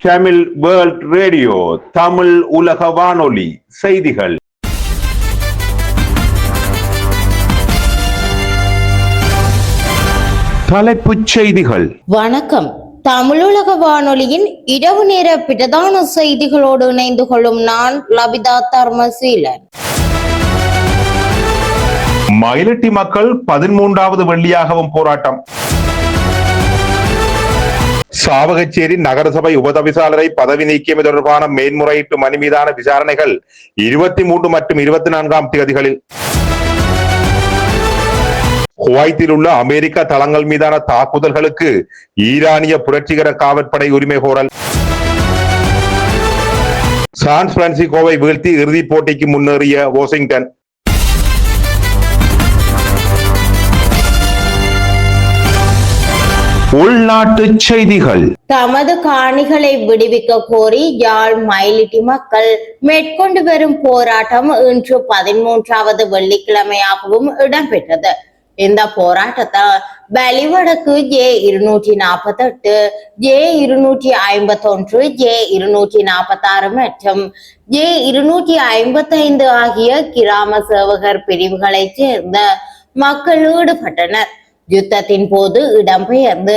Tamil world radio, Tamil உலக வானொலி செய்திகள். தலைப்புச் செய்திகள். வணக்கம். தமிழுலக வானொலியின் இரவு நேர பிரதான செய்திகளோடு இணைந்து கொள்ளும் நான் லபிதா தர்மசீலன். மயிலட்டி மக்கள் 13வது வெள்ளியாகவும் போராட்டம். சாவகச்சேரி நகரசபை உபதவிசாளரை பதவி நீக்கியமை தொடர்பான மேன்முறையீட்டு மனு மீதான விசாரணைகள் 23 மற்றும் 24ஆம் தேதிகளில். குவைத்தில் உள்ள அமெரிக்க தளங்கள் மீதான தாக்குதல்களுக்கு ஈரானிய புரட்சிகர காவற்படை உரிமை கோரல். சான் பிரான்சிஸ்கோவை வீழ்த்தி இறுதிப் போட்டிக்கு முன்னேறிய வாஷிங்டன். உள்நாட்டு செய்திகள். தமது காணிகளை விடுவிக்க கோரி யாழ் மயிலிட்டி மக்கள் மேற்கொண்டு வரும் போராட்டம் இன்று 13வது வெள்ளிக்கிழமையாகவும் இடம்பெற்றது. இந்த போராட்டத்தை வலிவடக்கு J248, J251, J246 மற்றும் J255 ஆகிய கிராம சேவகர் பிரிவுகளைச் சேர்ந்த மக்கள் ஈடுபட்டனர். யுத்தத்தின் போது இடம்பெயர்ந்து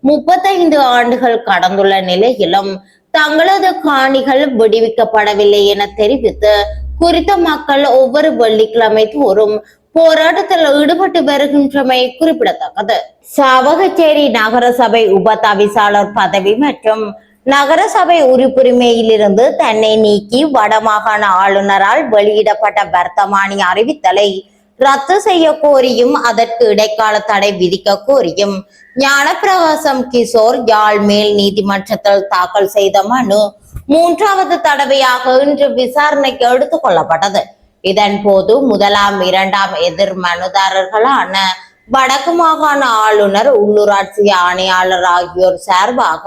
35 ஆண்டுகள் கடந்துள்ள நிலையிலும் தங்களது காணிகள் விடுவிக்கப்படவில்லை என தெரிவித்து குறித்த மக்கள் ஒவ்வொரு வெள்ளிக்கிழமை தோறும் போராட்டத்தில் ஈடுபட்டு வருகின்றமை குறிப்பிடத்தக்கது. சாவகச்சேரி நகரசபை உபதவிசாளர் பதவி மற்றும் நகரசபை உறுப்புரிமையிலிருந்து தன்னை நீக்கி வடமாகாண ஆளுநரால் வெளியிடப்பட்ட வர்த்தமானி அறிவித்தலை ரத்து செய்ய கோரியும் அதற்கு இடைக்கால தடை விதிக்க கோரியும் ஞானப்பிரகாசம் கிஷோர் யாழ் மேல் நீதிமன்றத்தில் தாக்கல் செய்த மனு 3வது தடவையாக இன்று விசாரணைக்கு எடுத்துக் கொள்ளப்பட்டது. இதன் போது 1ஆம் 2ஆம் எதிர் மனுதாரர்களான வடக்கு மாகாண ஆளுநர், உள்ளூராட்சி ஆணையாளர் ஆகியோர் சார்பாக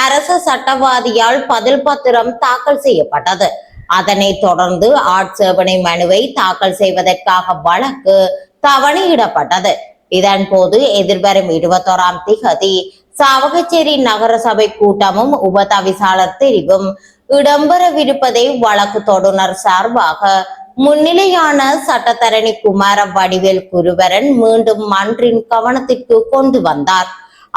அரச சட்டவாதியால் பதில் பத்திரம் தாக்கல் செய்யப்பட்டது. அதனைத் தொடர்ந்து ஆட்சேபனை மனுவை தாக்கல் செய்வதற்காக வழக்கு தவணையிடப்பட்டது. இதன் போது எதிர்வரும் 21ஆம் திகதி சாவகச்சேரி நகரசபை கூட்டமும் உபதவிசாளர் தெரிவும் இடம்பெறவிருப்பதை வழக்கு தொடுனர் சார்பாக முன்னிலையான சட்டத்தரணி குமார வடிவேல் குருவரன் மீண்டும் மன்றின் கவனத்திற்கு கொண்டு வந்தார்.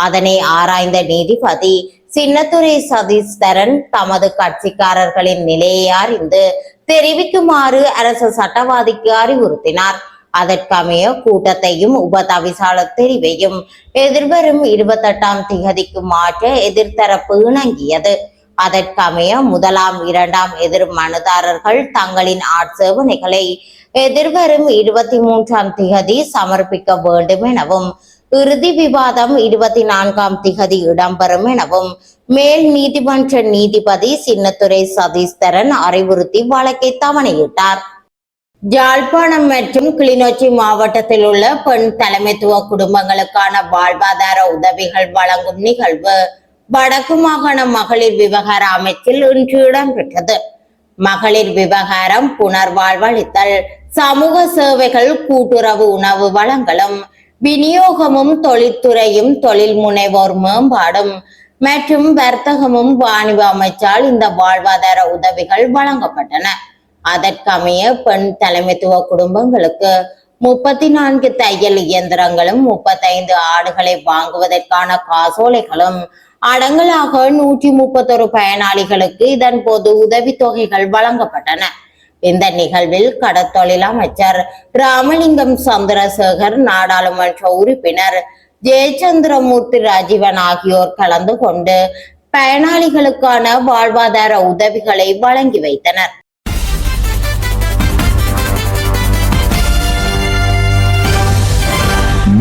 அதனை ஆராய்ந்த நீதிபதி சின்னத்துரை சதீஸ்தரன் தமது கட்சிக்காரர்களின் நிலையை அறிந்து தெரிவிக்குமாறு அரசு சட்டவாதிக்கு அறிவுறுத்தினார். அதற்கமைய கூட்டத்தையும் உபதவிசாளர் தெரிவையும் எதிர்வரும் 28ஆம் திகதிக்கு மாற்ற எதிர்த்தரப்பு இணங்கியது. அதற்கமைய 1ஆம் 2ஆம் எதிர் மனுதாரர்கள் தங்களின் ஆட்சேபனைகளை எதிர்வரும் 23ஆம் திகதி சமர்ப்பிக்க வேண்டும் எனவும் இறுதி விவாதம் 24ஆம் திகதி இடம்பெறும் எனவும் மேல் நீதிமன்ற நீதிபதி சின்னத்துரை சதீஸ்தரன் அறிவுறுத்தி வழக்கை தவணையிட்டார். யாழ்ப்பாணம் மற்றும் கிளிநொச்சி மாவட்டத்தில் உள்ள பெண் தலைமைத்துவ குடும்பங்களுக்கான வாழ்வாதார உதவிகள் வழங்கும் நிகழ்வு வடக்கு மாகாண மகளிர் விவகார அமைச்சில் இன்று இடம்பெற்றது. மகளிர் விவகாரம், புனர்வாழ்வளித்தல், சமூக சேவைகள், கூட்டுறவு உணவு வழங்கலும் விநியோகமும், தொழில்துறையும், தொழில் முனைவோர் மேம்பாடும் மற்றும் வர்த்தகமும் வாணிப அமைச்சால் இந்த வாழ்வாதார உதவிகள் வழங்கப்பட்டன. அதற்கமைய பெண் தலைமைத்துவ குடும்பங்களுக்கு 34 தையல் இயந்திரங்களும் 35 ஆடுகளை வாங்குவதற்கான காசோலைகளும் அடங்கலாக 131 பயனாளிகளுக்கு இதன் போது உதவித்தொகைகள் வழங்கப்பட்டன. இந்த நிகழ்வில் கடற்தொழில் அமைச்சர் ராமலிங்கம் சந்திரசேகர், நாடாளுமன்ற உறுப்பினர் ஜெயச்சந்திரமூர்த்தி ராஜீவன் ஆகியோர் கலந்து கொண்டு பயனாளிகளுக்கான வாழ்வாதார உதவிகளை வழங்கி வைத்தனர்.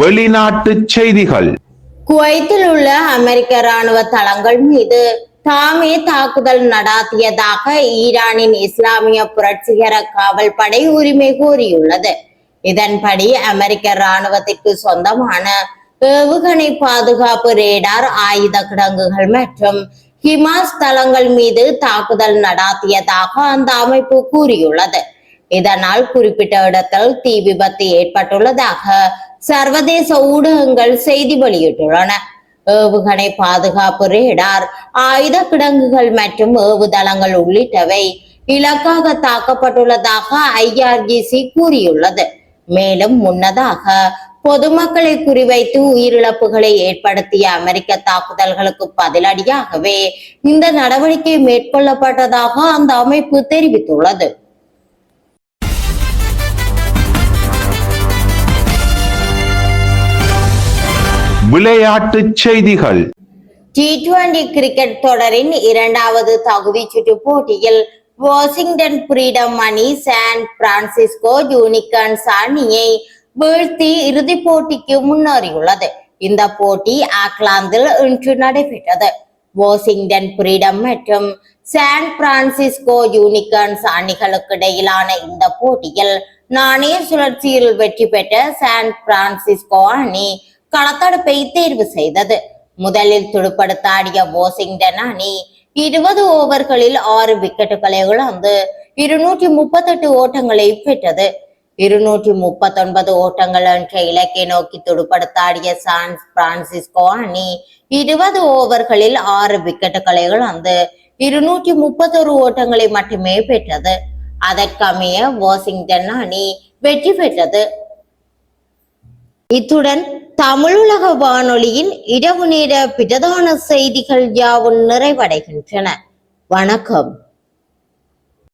வெளிநாட்டு செய்திகள். குவைத்தில் உள்ள அமெரிக்க ராணுவ தளங்கள் மீது தாமே தாக்குதல் நடாத்தியதாக ஈரானின் இஸ்லாமிய புரட்சிகர காவல் படை உரிமை கோரியுள்ளது. இதன்படி அமெரிக்க ராணுவத்திற்கு சொந்தமான ஏவுகணை பாதுகாப்பு ரேடார், ஆயுத கிடங்குகள் மற்றும் ஹிமாஸ் தளங்கள் மீது தாக்குதல் நடாத்தியதாக அந்த அமைப்பு கூறியுள்ளது. இதனால் குறிப்பிட்ட இடத்தில் தீ விபத்து ஏற்பட்டுள்ளதாக சர்வதேச ஊடகங்கள் செய்தி வெளியிட்டுள்ளன. ஏவுகணை பாதுகாப்பு ரேடார், ஆயுத கிடங்குகள் மற்றும் ஏவுதளங்கள் உள்ளிட்டவை இலக்காக தாக்கப்பட்டுள்ளதாக IRGC கூறியுள்ளது. மேலும் முன்னதாக பொதுமக்களை குறிவைத்து உயிரிழப்புகளை ஏற்படுத்திய அமெரிக்க தாக்குதல்களுக்கு பதிலடியாகவே இந்த நடவடிக்கை மேற்கொள்ளப்பட்டதாக அந்த அமைப்பு தெரிவித்துள்ளது. விளையாட்டுச் செய்திகள். T20 கிரிக்கெட் தொடரின் இரண்டாவது தகுதி சுற்று போட்டியில் வாஷிங்டன் பிரீடம் அணி சான் பிரான்சிஸ்கோ யூனிகார்ன்ஸ் அணியை வீழ்த்தி இறுதிப் போட்டிக்கு முன்னேறியுள்ளது. இந்த போட்டி ஆக்லாந்தில் இன்று நடைபெற்றது. வாஷிங்டன் பிரீடம் மற்றும் சான் பிரான்சிஸ்கோ யூனிகார்ன்ஸ் அணிகளுக்கு இடையிலான இந்த போட்டியில் நாணய சுழற்சியில் வெற்றி பெற்ற சான் பிரான்சிஸ்கோ அணி களத்தடுப்பை தேர்வு செய்தது. முதலில் துடுப்படுத்தாடிய வாஷிங்டன் அணி 20 ஓவர்களில் 6 விக்கெட்டுகளை இழந்து 238 ஓட்டங்களை பெற்றது. 239 ஓட்டங்கள் என்ற இலக்கை நோக்கி துடுப்படுத்தாடிய சான் பிரான்சிஸ்கோ அணி 20 ஓவர்களில் 6 விக்கெட்டுகளை இழந்து 231 ஓட்டங்களை மட்டுமே பெற்றது. அதற்கமைய வாஷிங்டன் அணி வெற்றி பெற்றது. இத்துடன் தமிழுலக வானொலியின் இரவு நேர பிரதான செய்திகள் யாவும் நிறைவடைகின்றன. வணக்கம்.